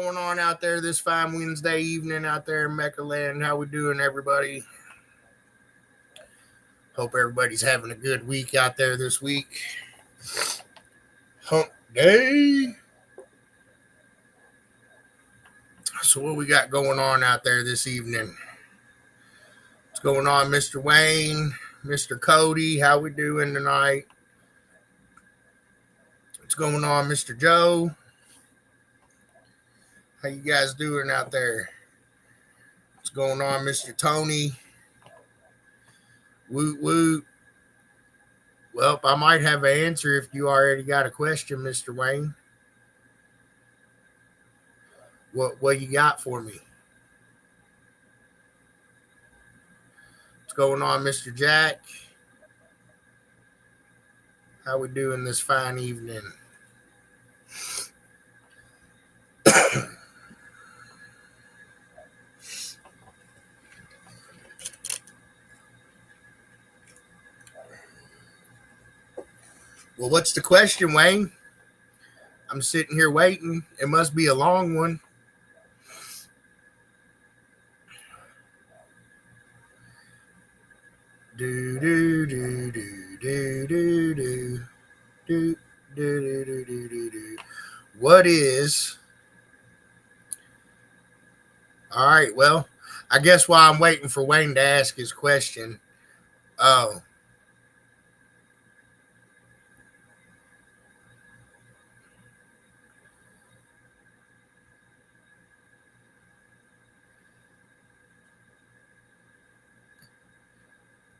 going on out there this fine Wednesday evening out there in MECA land? How we doing, everybody? Hope everybody's having a good week out there this week. Hump day. So what we got going on out there this evening? What's going on, Mr. Wayne, Mr. Cody? How we doing tonight? What's going on, Mr. Joe? How you guys doing out there? What's going on, Mr. Tony? Woot woot. Well, I might have an answer if you already got a question, Mr. Wayne. What you got for me? What's going on, Mr. Jack? How we doing this fine evening? Well, what's the question, Wayne? I'm sitting here waiting. It must be a long one. Do do do do do do do do do do do do. What is? All right. Well, I guess while I'm waiting for Wayne to ask his question. Oh.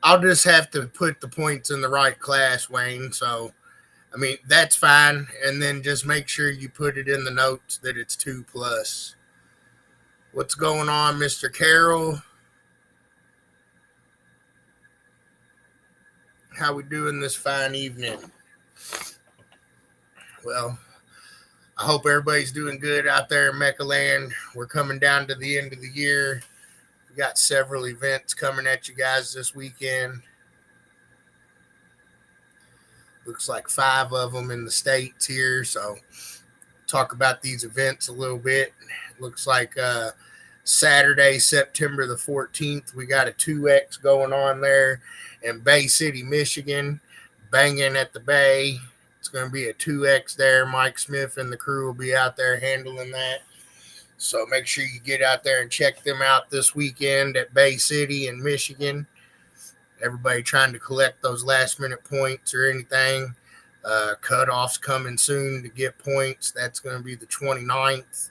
I'll just have to put the points in the right class, Wayne. So, I mean, that's fine. And then just make sure you put it in the notes that it's 2 plus. What's going on, Mr. Carroll? How we doing this fine evening? Well, I hope everybody's doing good out there in MECA land. We're coming down to the end of the year. We got several events coming at you guys this weekend. Looks like 5 of them in the States here. So talk about these events a little bit. Looks like Saturday, September the 14th, we got a 2X going on there in Bay City, Michigan, banging at the Bay. It's going to be a 2X there. Mike Smith and the crew will be out there handling that. So make sure you get out there and check them out this weekend at Bay City in Michigan. Everybody trying to collect those last minute points or anything. Cutoffs coming soon to get points. That's going to be the 29th.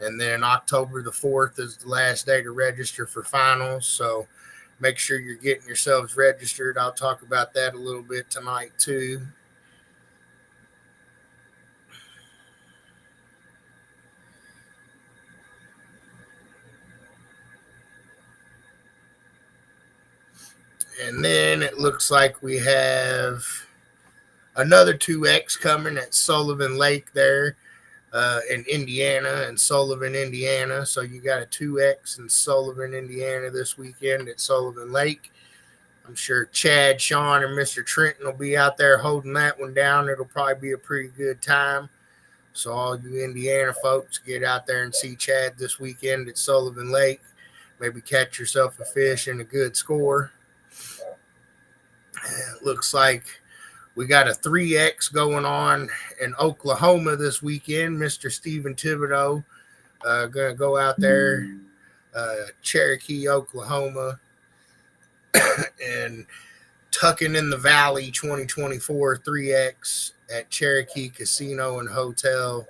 And then October the 4th is the last day to register for finals. So make sure you're getting yourselves registered. I'll talk about that a little bit tonight too. And then it looks like we have another 2X coming at Sullivan Lake there in Indiana, in Sullivan, Indiana. So you got a 2X in Sullivan, Indiana this weekend at Sullivan Lake. I'm sure Chad, Sean, and Mr. Trenton will be out there holding that one down. It'll probably be a pretty good time. So all you Indiana folks, get out there and see Chad this weekend at Sullivan Lake. Maybe catch yourself a fish and a good score. It looks like we got a 3X going on in Oklahoma this weekend. Mr. Stephen Thibodeau going to go out there, Cherokee, Oklahoma, and Tucking in the Valley 2024 3X at Cherokee Casino and Hotel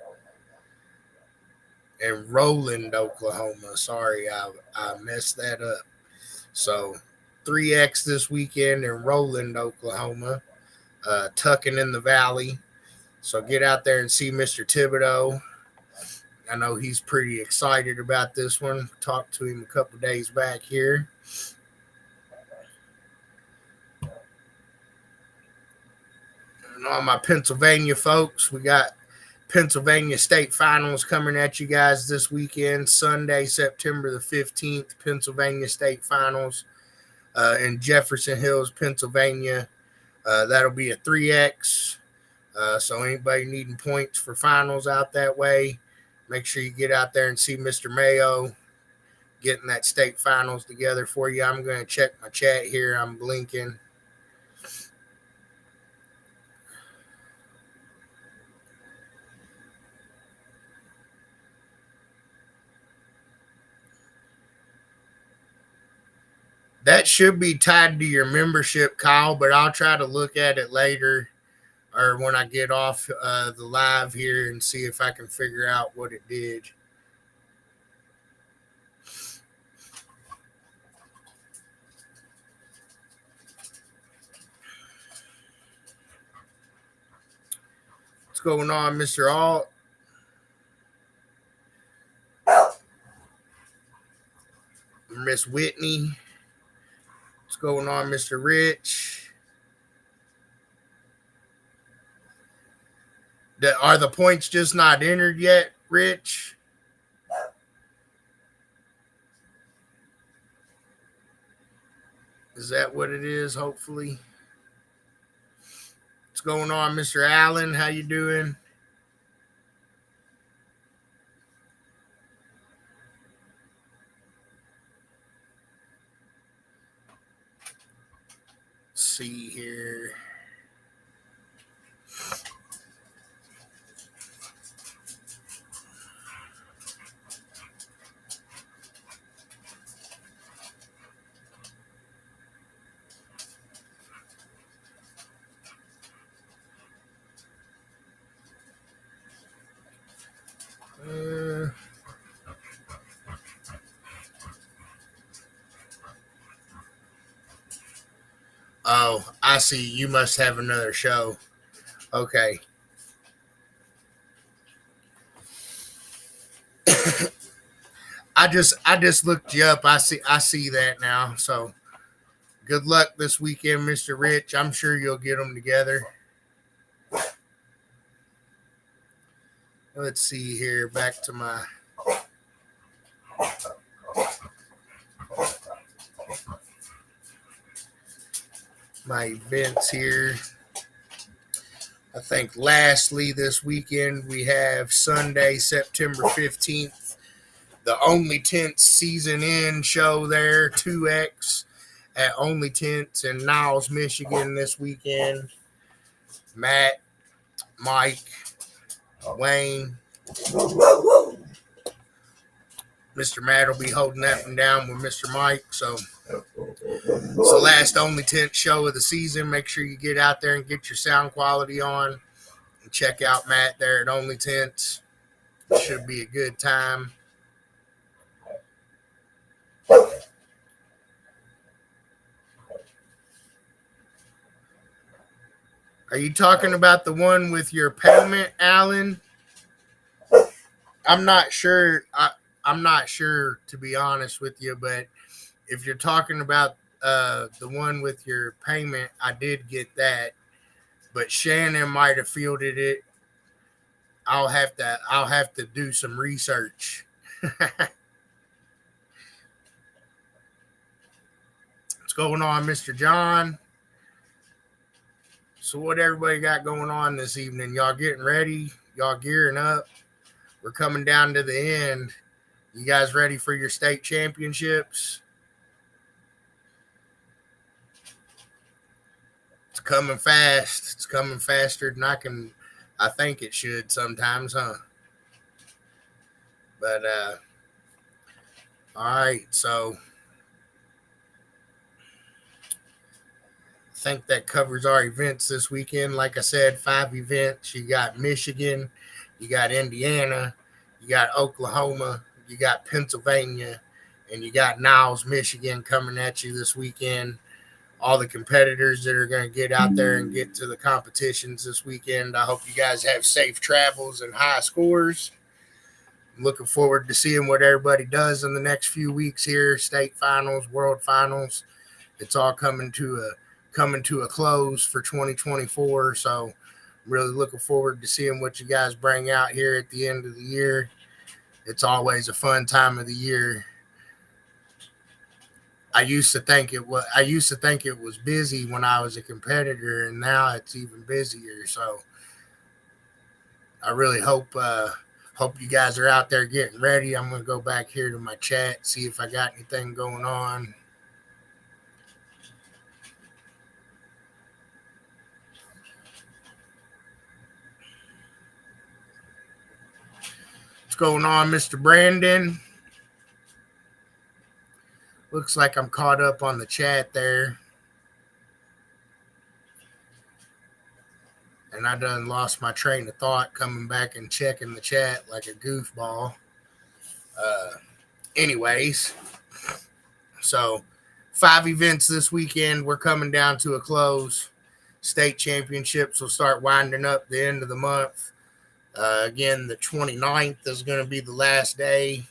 in Roland, Oklahoma. Sorry, I messed that up. So 3X this weekend in Roland, Oklahoma, Tucking in the Valley. So get out there and see Mr. Thibodeau. I know he's pretty excited about this one. Talked to him a couple days back here. And all my Pennsylvania folks, we got Pennsylvania State Finals coming at you guys this weekend. Sunday, September the 15th, Pennsylvania State Finals. In Jefferson Hills, Pennsylvania. That'll be a 3X. So anybody needing points for finals out that way, Make sure you get out there and see Mr. Mayo getting that state finals together for you. I'm going to check my chat here. I'm blinking. That should be tied to your membership, Kyle, but I'll try to look at it later or when I get off the live here and see if I can figure out what it did. What's going on, Mr. Alt? Miss Whitney. What's going on, Mr. Rich? Are the points just not entered yet, Rich? Is that what it is? Hopefully. What's going on, Mr. Allen? How you doing? Let's see here. Oh, I see. You must have another show. Okay. I just looked you up. I see that now. So good luck this weekend, Mr. Rich. I'm sure you'll get them together. Let's see here. Back to my events here. I think lastly this weekend we have Sunday, September 15th, the Only Tents season end show there, 2X at Only Tents in Niles, Michigan this weekend. Matt, Mike, Wayne, Mr. Matt will be holding that one down with Mr. Mike. So it's the last Only Tent show of the season. Make sure you get out there and get your sound quality on. And check out Matt there at Only Tents. Should be a good time. Are you talking about the one with your payment, Alan? I'm not sure. I'm not sure, to be honest with you, but if you're talking about the one with your payment, I did get that, but Shannon might have fielded it. I'll have to do some research. What's going on, Mr. John? So what everybody got going on this evening? Y'all getting ready? Y'all gearing up? We're coming down to the end. You guys ready for your state championships? It's coming fast. It's coming faster than I think it should sometimes, huh? But all right, so I think that covers our events this weekend. Like I said, 5 events. You got Michigan, you got Indiana, you got Oklahoma, you got Pennsylvania, and you got Niles, Michigan coming at you this weekend. All the competitors that are going to get out there and get to the competitions this weekend. I hope you guys have safe travels and high scores. I'm looking forward to seeing what everybody does in the next few weeks here. State finals, world finals. It's all coming to a close for 2024. So I'm really looking forward to seeing what you guys bring out here at the end of the year. It's always a fun time of the year. I used to think it was busy when I was a competitor, and now it's even busier. So I really hope Hope you guys are out there getting ready. I'm going to go back here to my chat, see if I got anything going on. What's going on, Mr. Brandon? Looks like I'm caught up on the chat there. And I done lost my train of thought coming back and checking the chat like a goofball. Anyways, so 5 events this weekend. We're coming down to a close. State championships will start winding up the end of the month. Again, the 29th is going to be the last day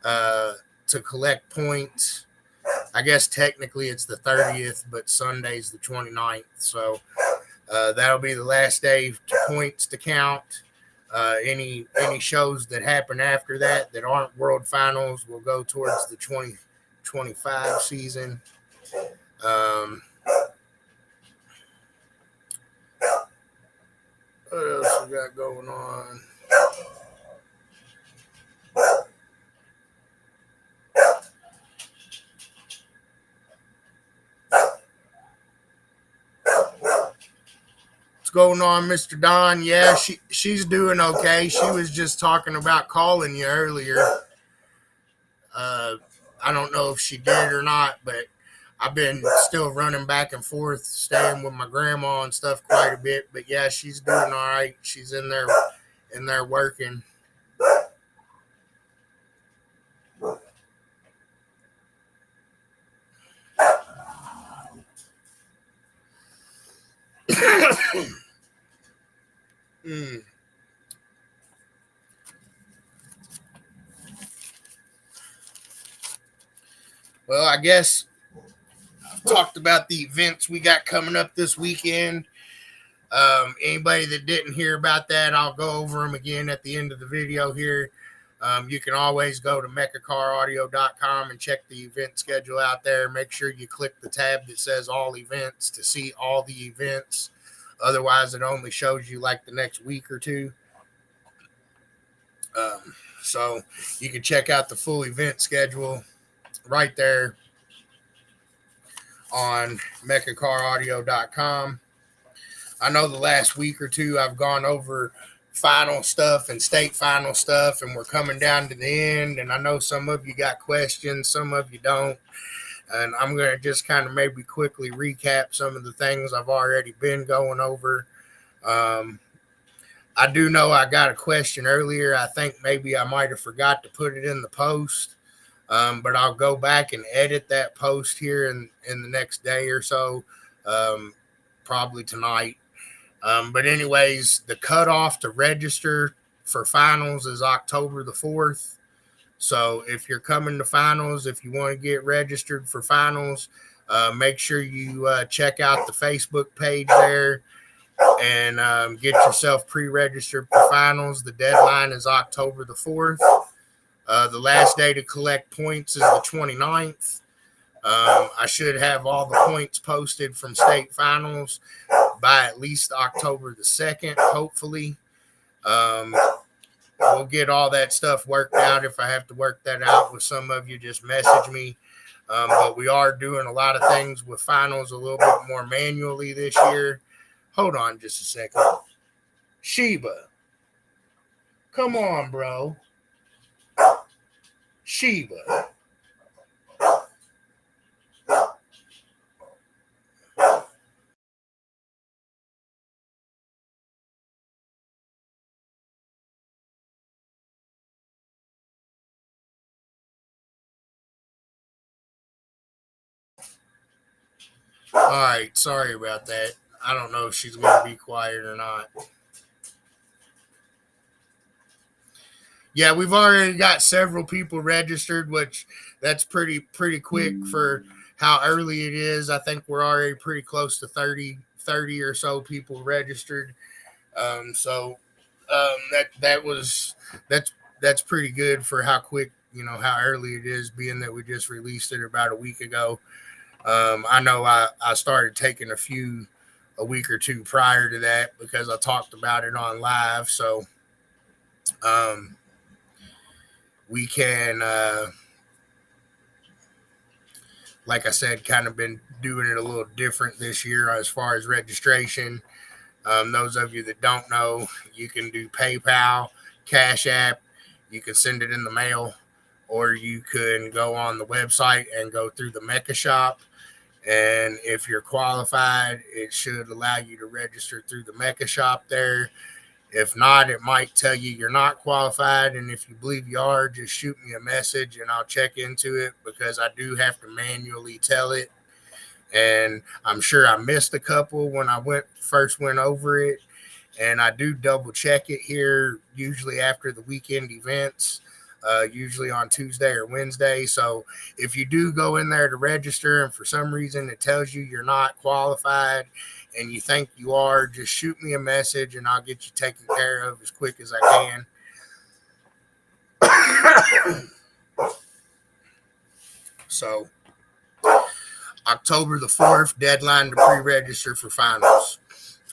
to collect points. I guess technically it's the 30th, but Sunday's the 29th. So that'll be the last day to points to count. Any shows that happen after that aren't world finals will go towards the 2025 season. What else we got going on? What's going on, Mr. Don? Yeah, she's doing okay. She was just talking about calling you earlier. I don't know if she did or not, but I've been still running back and forth, staying with my grandma and stuff quite a bit. But yeah, she's doing all right. She's in there working. Well, I guess I've talked about the events we got coming up this weekend. Anybody that didn't hear about that, I'll go over them again at the end of the video here. You can always go to mecacaraudio.com and check the event schedule out there. Make sure you click the tab that says all events to see all the events. Otherwise, it only shows you like the next week or two. So you can check out the full event schedule right there on mecacaraudio.com. I know the last week or two I've gone over final stuff and state final stuff, and we're coming down to the end, and I know some of you got questions, some of you don't, and I'm going to just kind of maybe quickly recap some of the things I've already been going over. I do know I got a question earlier. I think maybe I might have forgot to put it in the post, but I'll go back and edit that post here in the next day or so, probably tonight. But anyways, the cutoff to register for finals is October the 4th. So if you're coming to finals, if you want to get registered for finals, make sure you check out the Facebook page there and get yourself pre-registered for finals. The deadline is October the 4th. The last day to collect points is the 29th. I should have all the points posted from state finals by at least October the 2nd, hopefully. We'll get all that stuff worked out. If I have to work that out with some of you, just message me. But we are doing a lot of things with finals a little bit more manually this year. Hold on just a second. Sheba. Come on, bro. Sheba. All right, sorry about that. I don't know if she's going to be quiet or not. Yeah, we've already got several people registered, which that's pretty quick for how early it is. I think we're already pretty close to 30 or so people registered. That's pretty good for how quick, how early it is, being that we just released it about a week ago. I know I started taking a week or two prior to that because I talked about it on live. So We can, like I said, kind of been doing it a little different this year as far as registration. Those of you that don't know, you can do PayPal, Cash App, you can send it in the mail, or you can go on the website and go through the MECA shop. And if you're qualified, it should allow you to register through the MECA shop there. If not, it might tell you you're not qualified. And if you believe you are, just shoot me a message and I'll check into it, because I do have to manually tell it. And I'm sure I missed a couple when I first went over it. And I do double check it here, usually after the weekend events, usually on Tuesday or Wednesday. So if you do go in there to register and for some reason it tells you you're not qualified and you think you are, just shoot me a message and I'll get you taken care of as quick as I can. So October the 4th, deadline to pre-register for finals.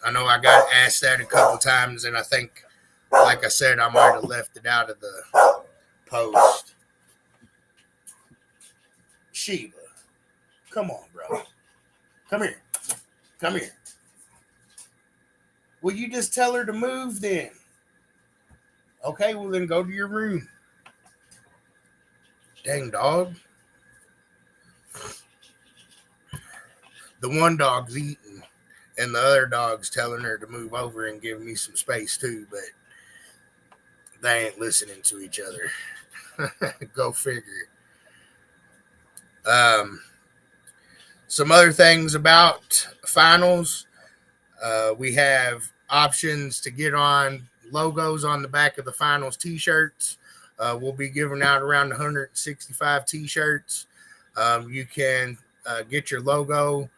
I know I got asked that a couple times, and I think, like I said, I might have left it out of the post. Sheba, come on, bro. Come here. Come here. Will you just tell her to move then? Okay, well then go to your room. Dang dog. The one dog's eating, and the other dog's telling her to move over and give me some space too, but they ain't listening to each other. Go figure. Some other things about finals. We have options to get on logos on the back of the finals t-shirts. We'll be giving out around 165 t-shirts. You can get your logo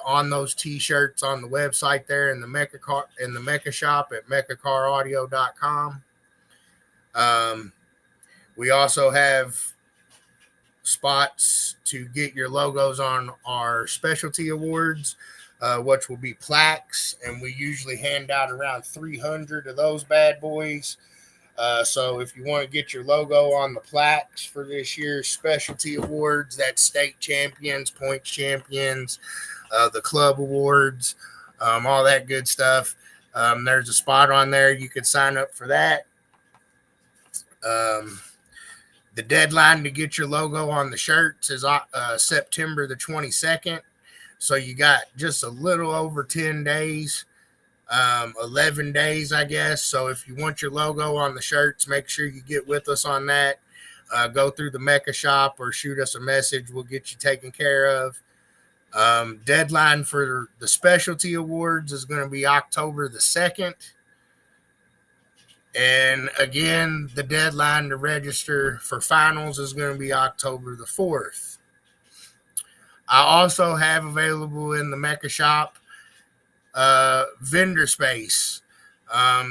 on those t-shirts on the website there in the MECA shop at mecacaraudio.com. We also have spots to get your logos on our specialty awards, which will be plaques, and we usually hand out around 300 of those bad boys. So if you want to get your logo on the plaques for this year's specialty awards, that's state champions, points champions, the club awards, all that good stuff. There's a spot on there. You can sign up for that. The deadline to get your logo on the shirts is September the 22nd. So you got just a little over 10 days, 11 days, I guess. So if you want your logo on the shirts, make sure you get with us on that. Go through the MECA shop or shoot us a message. We'll get you taken care of. Deadline for the specialty awards is going to be October the 2nd. And again, the deadline to register for finals is going to be October the 4th. I also have available in the MECA shop vendor space.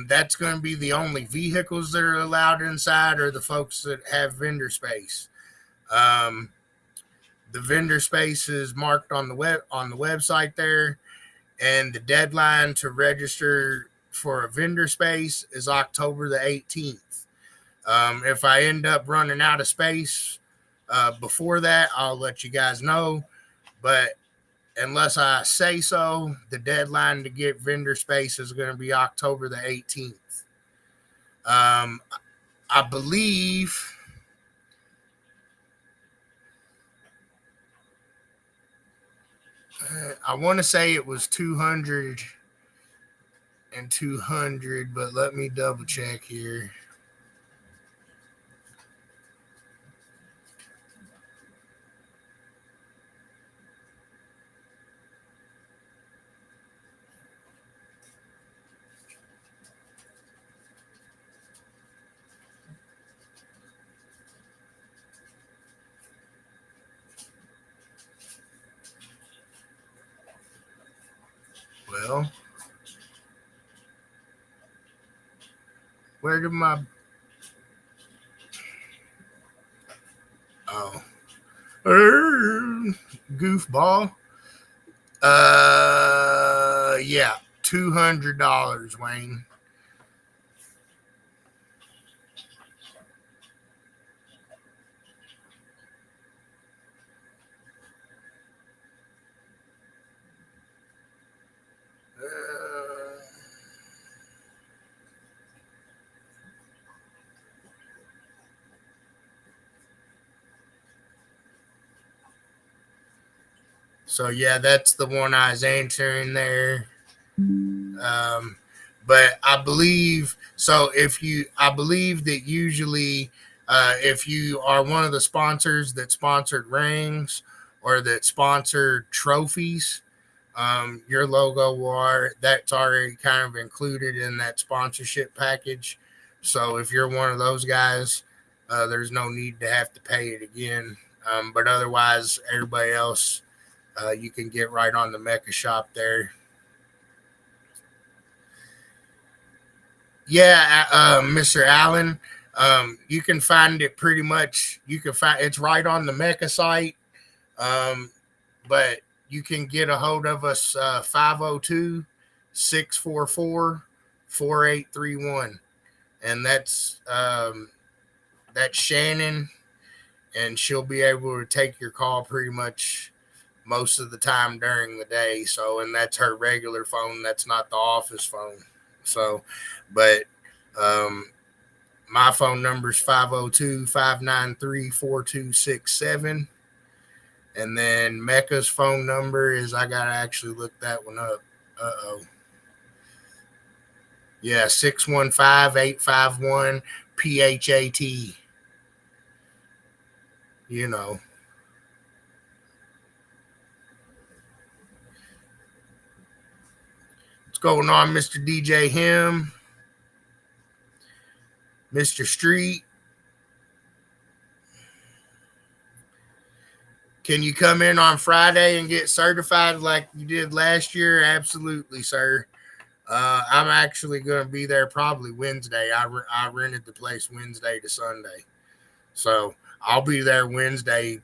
That's going to be the only vehicles that are allowed inside, or the folks that have vendor space. The vendor space is marked on the website there, and the deadline to register for a vendor space is October the 18th. If I end up running out of space before that, I'll let you guys know. But unless I say so, the deadline to get vendor space is going to be October the 18th. I believe I want to say it was 200 and 200, but let me double check here. Well, where did my goofball? Yeah, $200, Wayne. So yeah, that's the one I was answering there. Um, but I believe so. I believe that usually, if you are one of the sponsors that sponsored rings or that sponsored trophies, your logo that's already kind of included in that sponsorship package. So if you're one of those guys, there's no need to have to pay it again. But otherwise, everybody else, you can get right on the MECA shop there. Yeah, Mr. Allen, you can find it pretty much. You can find it's right on the MECA site, um, but you can get a hold of us 502 and that's Shannon, and she'll be able to take your call pretty much most of the time during the day. So, and that's her regular phone. That's not the office phone. So, but um, my phone number is 502-593-4267. And then Mecca's phone number is, I got to actually look that one up. Uh-oh. Yeah, 615-851-PHAT. You know. What's going on, Mr. DJ Him? Mr. Street? Can you come in on Friday and get certified like you did last year? Absolutely, sir. I'm actually going to be there probably Wednesday. I rented the place Wednesday to Sunday. So I'll be there Wednesday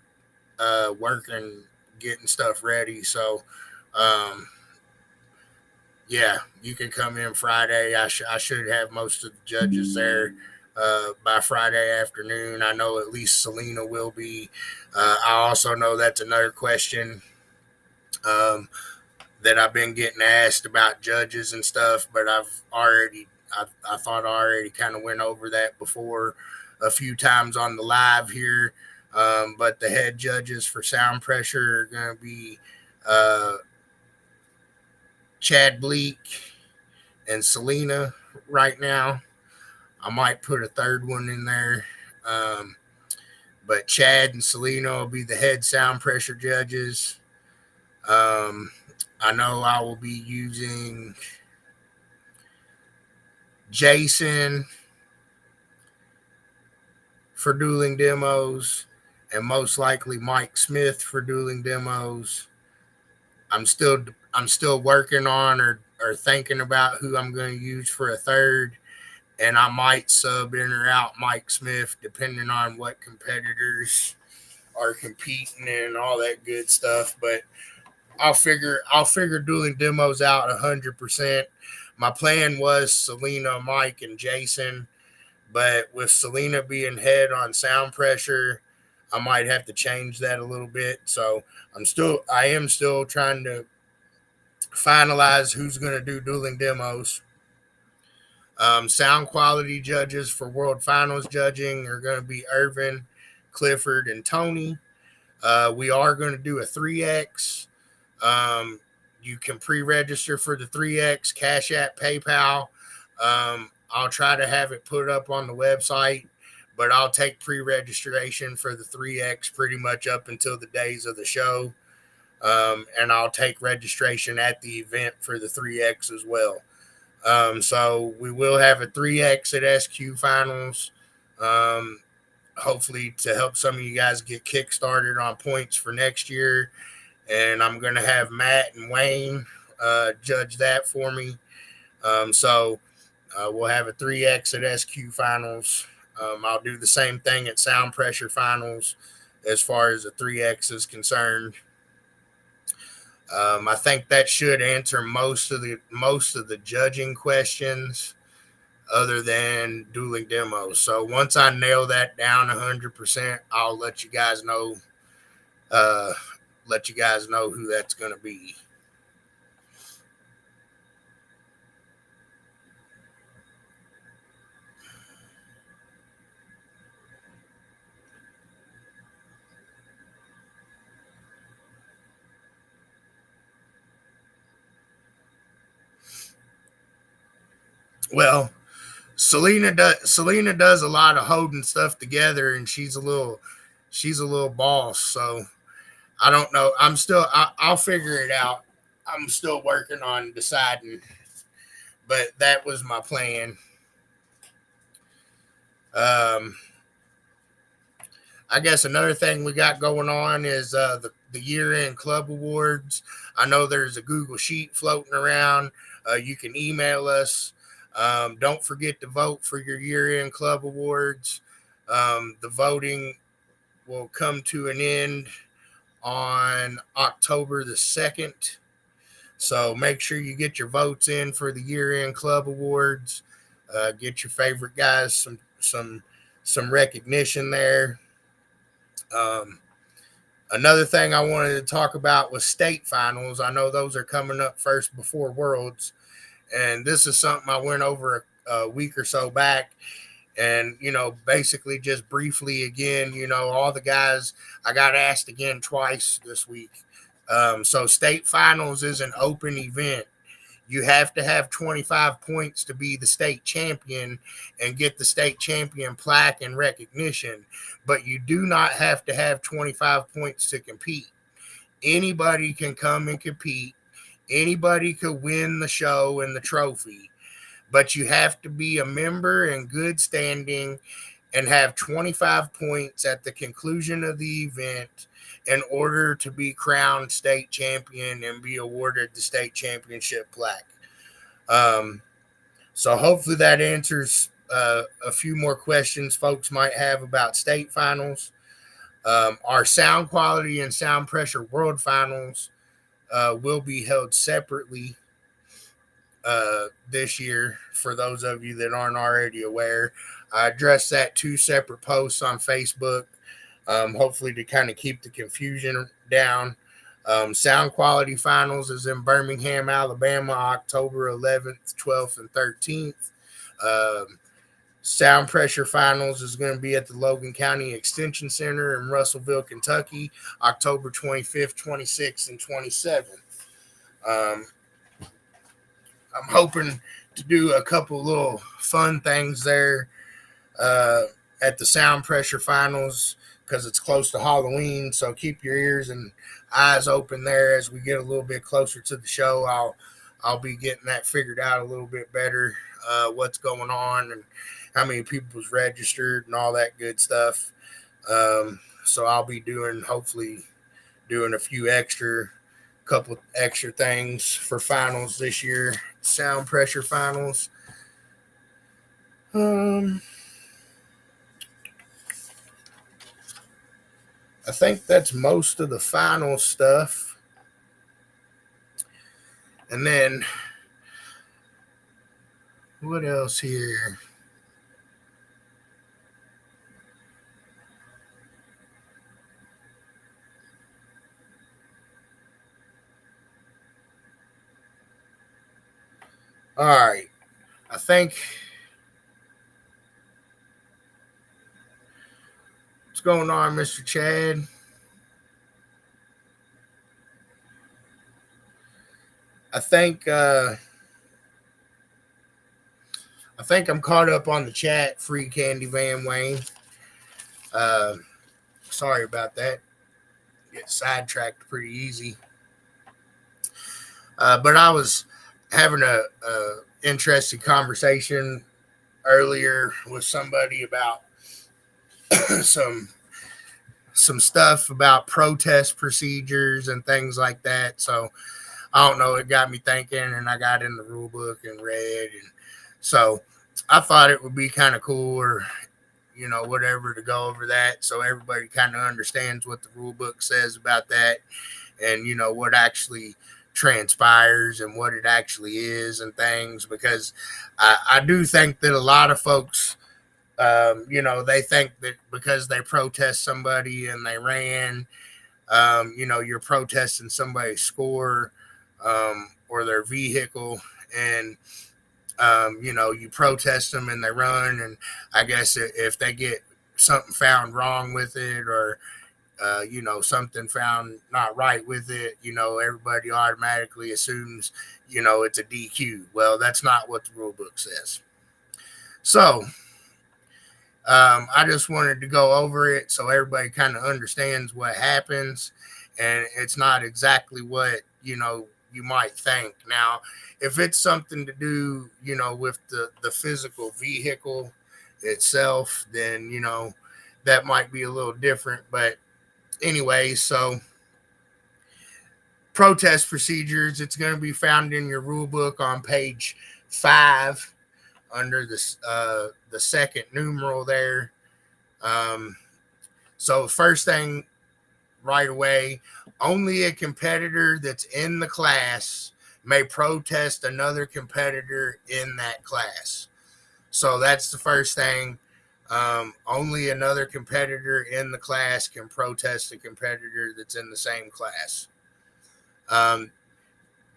working, getting stuff ready. So, um, yeah, you can come in Friday. I should have most of the judges there by Friday afternoon. I know at least Selena will be. I also know that's another question um, that I've been getting asked about judges and stuff, but I thought I already kind of went over that before a few times on the live here. But the head judges for sound pressure are going to be uh, Chad Bleak and Selena right now. I might put a third one in there. Um, but Chad and Selena will be the head sound pressure judges. Um, I know I will be using Jason for dueling demos and most likely Mike Smith for dueling demos. I'm still I'm still working on or thinking about who I'm going to use for a third, and I might sub in or out Mike Smith depending on what competitors are competing and all that good stuff. But I'll figure dueling demos out 100%. My plan was Selena, Mike, and Jason, but with Selena being head on sound pressure, I might have to change that a little bit. So I am still trying to finalize who's going to do dueling demos. Sound quality judges for World Finals judging are going to be Irvin, Clifford, and Tony. We are going to do a 3X. Um, you can pre-register for the 3X, Cash App, PayPal. I'll try to have it put up on the website, but I'll take pre-registration for the 3X pretty much up until the days of the show. And I'll take registration at the event for the 3X as well. So we will have a 3X at SQ Finals. Hopefully to help some of you guys get kick-started on points for next year. And I'm going to have Matt and Wayne judge that for me. So we'll have a 3X at SQ Finals. I'll do the same thing at Sound Pressure Finals as far as the 3X is concerned. I think that should answer most of the judging questions, other than dueling demos. So once I nail that down 100%, I'll let you guys know. Let you guys know who that's going to be. Well, Selena does a lot of holding stuff together, and she's a little boss. So I don't know. I'll figure it out. I'm still working on deciding, but that was my plan. Um, I guess another thing we got going on is the year end club awards. I know there's a Google sheet floating around. You can email us. Don't forget to vote for your year end club awards. The voting will come to an end on October the 2nd. So make sure you get your votes in for the year end club awards. Get your favorite guys some recognition there. Um, Another thing I wanted to talk about was state finals. I know those are coming up first before Worlds, and this is something I went over a week or so back. And basically just briefly again, all the guys I got asked again twice this week. So state finals is an open event. You have to have 25 points to be the state champion and get the state champion plaque and recognition, but you do not have to have 25 points to compete. Anybody can come and compete. Anybody could win the show and the trophy, but you have to be a member in good standing and have 25 points at the conclusion of the event in order to be crowned state champion and be awarded the state championship plaque. Um, so hopefully that answers a few more questions folks might have about state finals. Our sound quality and sound pressure world finals will be held separately this year. For those of you that aren't already aware, I addressed that two separate posts on Facebook, hopefully to kind of keep the confusion down. Sound quality finals is in Birmingham, Alabama, October 11th, 12th, and 13th. Sound pressure finals is going to be at the Logan County Extension Center in Russellville, Kentucky, October 25th, 26th, and 27th. I'm hoping to do a couple little fun things there at the sound pressure finals because it's close to Halloween. So keep your ears and eyes open there as we get a little bit closer to the show. I'll be getting that figured out a little bit better, what's going on and how many people's registered and all that good stuff. So I'll be hopefully doing couple extra things for finals this year, sound pressure finals. I think that's most of the final stuff. And then what else here? All right. I think what's going on, Mr. Chad? I think I'm caught up on the chat. Free Candy Van Wayne. Sorry about that. Get sidetracked pretty easy. But I was having a interesting conversation earlier with somebody about some stuff about protest procedures and things like that. So I don't know. It got me thinking, and I got in the rule book and read, and so I thought it would be kind of cool, or whatever, to go over that so everybody kind of understands what the rule book says about that, and what actually transpires and what it actually is and things. Because I do think that a lot of folks, they think that because they protest somebody and they ran, you're protesting somebody's score or their vehicle, and you protest them and they run, and I guess if they get something found wrong with it, or something found not right with it, everybody automatically assumes, it's a DQ. Well, that's not what the rule book says. So I just wanted to go over it so everybody kind of understands what happens, and it's not exactly what, you might think. Now, if it's something to do, with the physical vehicle itself, then, that might be a little different. But anyway, so protest procedures, it's going to be found in your rule book on page 5 under the second numeral there. So first thing right away, only a competitor that's in the class may protest another competitor in that class. So that's the first thing. Only another competitor in the class can protest a competitor that's in the same class. The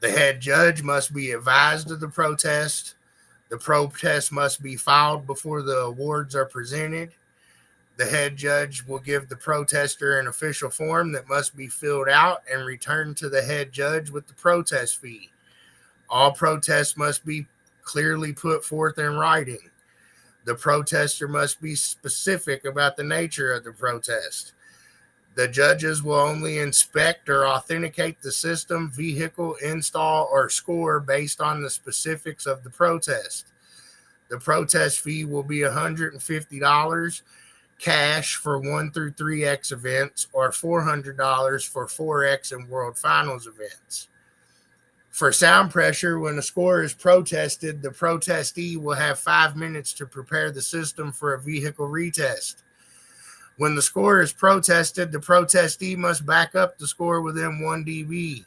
head judge must be advised of the protest. The protest must be filed before the awards are presented. The head judge will give the protester an official form that must be filled out and returned to the head judge with the protest fee. All protests must be clearly put forth in writing. The protester must be specific about the nature of the protest. The judges will only inspect or authenticate the system, vehicle, install, or score based on the specifics of the protest. The protest fee will be $150 cash for 1 through 3X events, or $400 for 4X and World Finals events. For sound pressure, when a score is protested, the protestee will have 5 minutes to prepare the system for a vehicle retest. When the score is protested, the protestee must back up the score within 1 dB.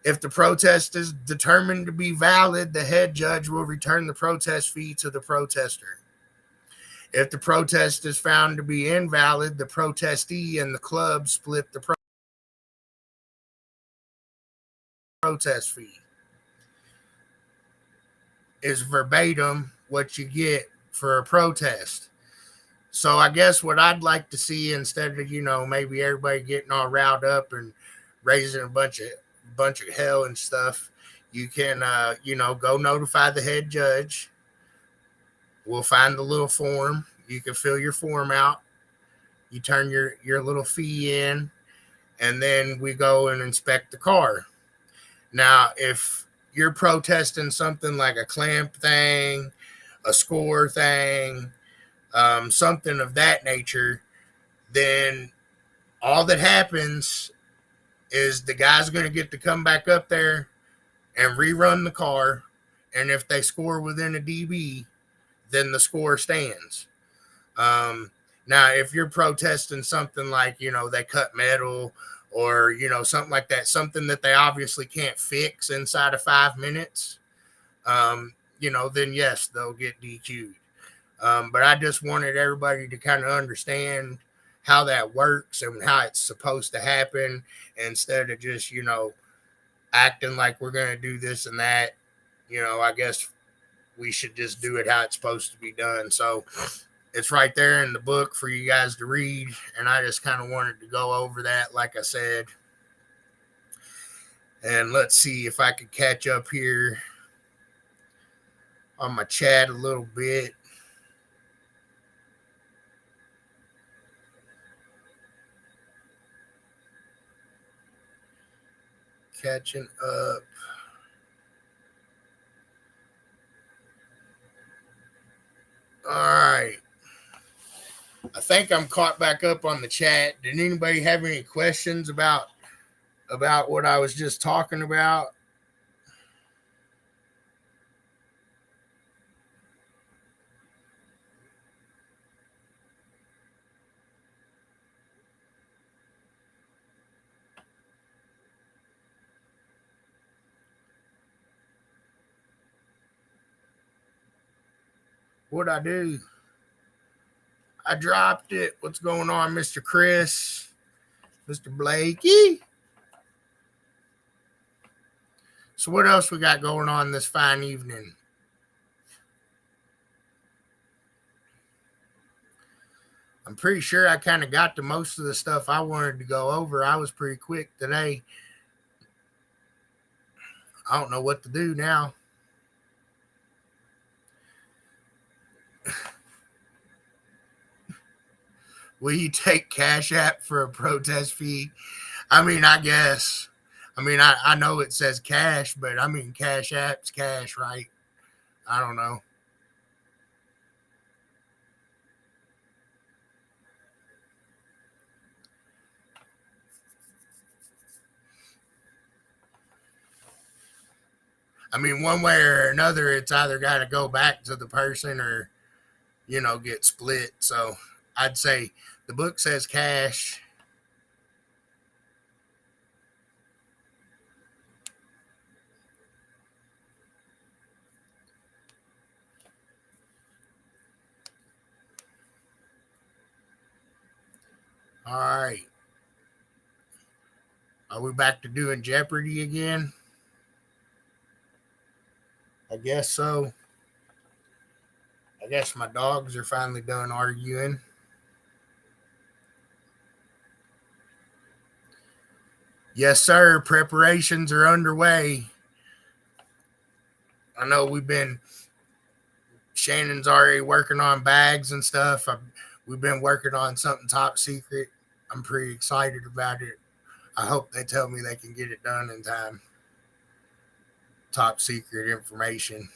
If the protest is determined to be valid, the head judge will return the protest fee to the protester. If the protest is found to be invalid, the protestee and the club split the protest fee. Is verbatim what you get for a protest. So I guess what I'd like to see, instead of, maybe everybody getting all riled up and raising a bunch of hell and stuff, you can, go notify the head judge. We'll find the little form. You can fill your form out. You turn your little fee in, and then we go and inspect the car. Now, if you're protesting something like a clamp thing, a score thing, something of that nature, then all that happens is the guy's going to get to come back up there and rerun the car. And if they score within a dB, then the score stands. Now, if you're protesting something like, they cut metal or, something like that, something that they obviously can't fix inside of 5 minutes, then yes, they'll get DQ'd. But I just wanted everybody to kind of understand how that works and how it's supposed to happen, instead of just, acting like we're going to do this and that. I guess we should just do it how it's supposed to be done. So it's right there in the book for you guys to read. And I just kind of wanted to go over that, like I said. And let's see if I could catch up here on my chat a little bit. Catching up. All right. I think I'm caught back up on the chat. Did anybody have any questions about what I was just talking about? What'd I do? I dropped it. What's going on, Mr. Chris? Mr. Blakey? So what else we got going on this fine evening? I'm pretty sure I kind of got to most of the stuff I wanted to go over. I was pretty quick today. I don't know what to do now. Will you take Cash App for a protest fee? I mean, I guess. I mean, I know it says cash, but I mean, Cash App's cash, right? I don't know. I mean, one way or another, it's either got to go back to the person or, get split. So I'd say the book says cash. All right. Are we back to doing Jeopardy again? I guess so. I guess my dogs are finally done arguing. Yes, sir. Preparations are underway. I know Shannon's already working on bags and stuff. We've been working on something top secret. I'm pretty excited about it. I hope they tell me they can get it done in time. Top secret information.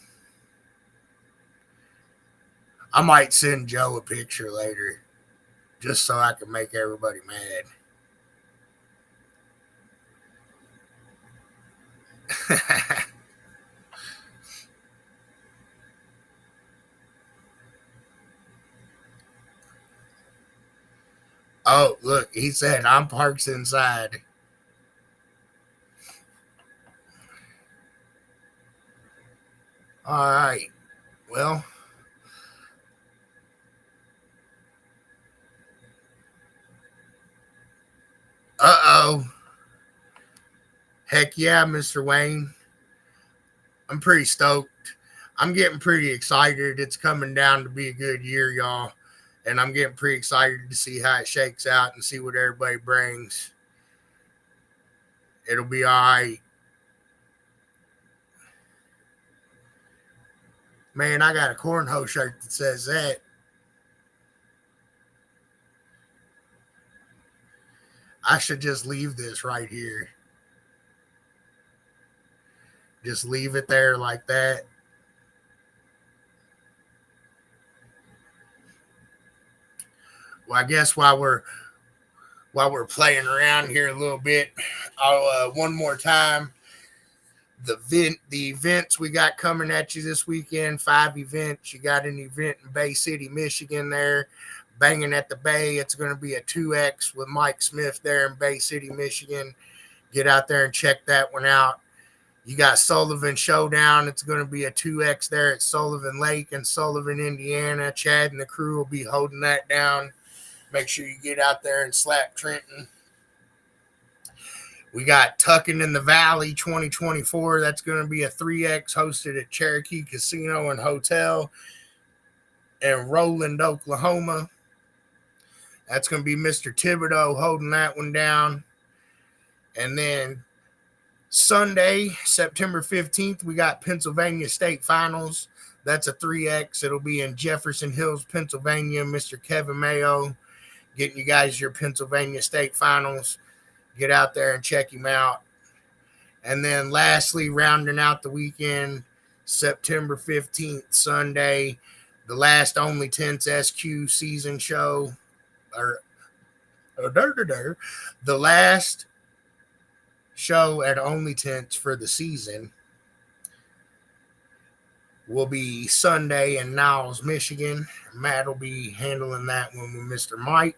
I might send Joe a picture later just so I can make everybody mad. Oh, look, he said I'm parked inside. All right. Well, uh-oh. Heck yeah, Mr. Wayne. I'm pretty stoked. I'm getting pretty excited. It's coming down to be a good year, y'all. And I'm getting pretty excited to see how it shakes out and see what everybody brings. It'll be all right. Man, I got a cornhole shirt that says that. I should just leave this right here. Just leave it there like that. Well, I guess while we're playing around here a little bit, I'll one more time the events we got coming at you this weekend. 5 events. You got an event in Bay City, Michigan there, banging at the Bay. It's going to be a 2X with Mike Smith there in Bay City, Michigan. Get out there and check that one out. You got Sullivan Showdown. It's going to be a 2X there at Sullivan Lake in Sullivan, Indiana. Chad and the crew will be holding that down. Make sure you get out there and slap Trenton. We got Tucking in the Valley 2024. That's going to be a 3X hosted at Cherokee Casino and Hotel in Roland, Oklahoma. That's going to be Mr. Thibodeau holding that one down. And then Sunday, September 15th, we got Pennsylvania State Finals. That's a 3X. It'll be in Jefferson Hills, Pennsylvania. Mr. Kevin Mayo getting you guys your Pennsylvania State Finals. Get out there and check him out. And then lastly, rounding out the weekend, September 15th, Sunday, the last Only Tents SQ season show, the last show at Only Tents for the season will be Sunday in Niles, Michigan. Matt will be handling that one with Mr. Mike.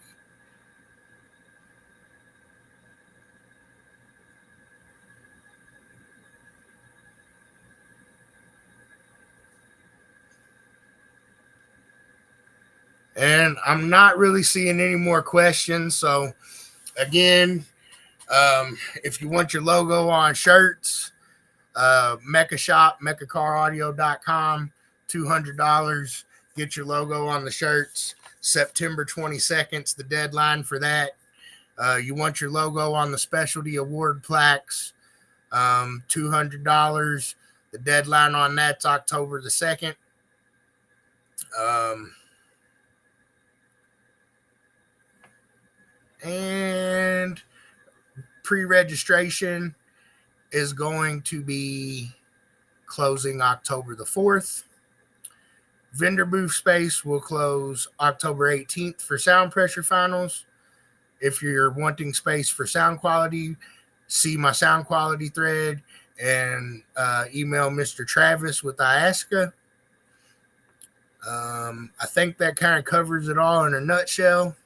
And I'm not really seeing any more questions. So, again, if you want your logo on shirts, MECA shop, MECAcaraudio.com, $200. Get your logo on the shirts. September 22nd is the deadline for that. You want your logo on the specialty award plaques, $200. The deadline on that's October the 2nd. And pre-registration is going to be closing October the 4th. Vendor booth space will close October 18th for sound pressure finals. If you're wanting space for sound quality, see my sound quality thread and email Mr. Travis with IASCA. I think that kind of covers it all in a nutshell.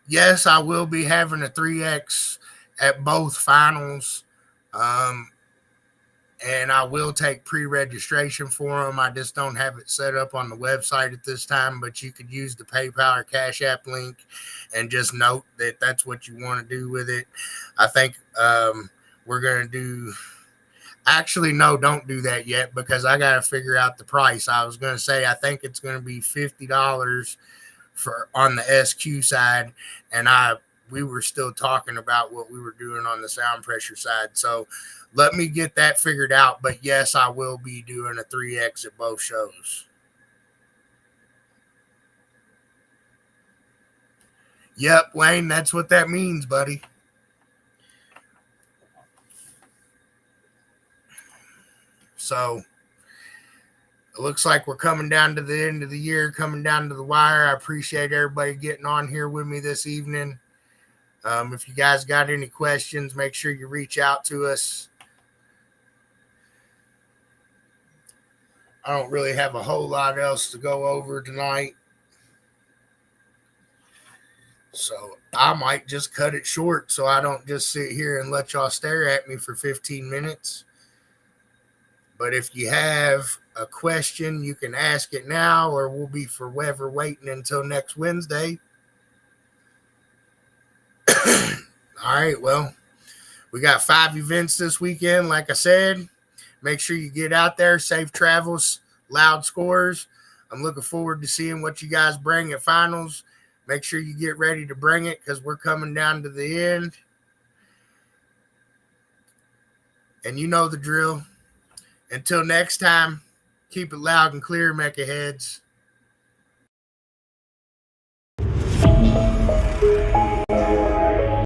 Yes, I will be having a 3X at both finals. And I will take pre-registration for them. I just don't have it set up on the website at this time, but you could use the PayPal or Cash App link and just note that that's what you want to do with it. I think we're going to do – actually, no, don't do that yet because I got to figure out the price. I was going to say I think it's going to be $50 for on the SQ side, and we were still talking about what we were doing on the sound pressure side. So let me get that figured out. But yes, I will be doing a 3X at both shows. Yep, Wayne, that's what that means, buddy. So it looks like we're coming down to the end of the year, coming down to the wire. I appreciate everybody getting on here with me this evening. If you guys got any questions, make sure you reach out to us. I don't really have a whole lot else to go over tonight. So I might just cut it short so I don't just sit here and let y'all stare at me for 15 minutes. But if you have a question, you can ask it now, or we'll be forever waiting until next Wednesday. All right, well, we got 5 events this weekend, like I said. Make sure you get out there. Safe travels, loud scores. I'm looking forward to seeing what you guys bring at finals. Make sure you get ready to bring it because we're coming down to the end. And you know the drill. Until next time, keep it loud and clear, MECA heads.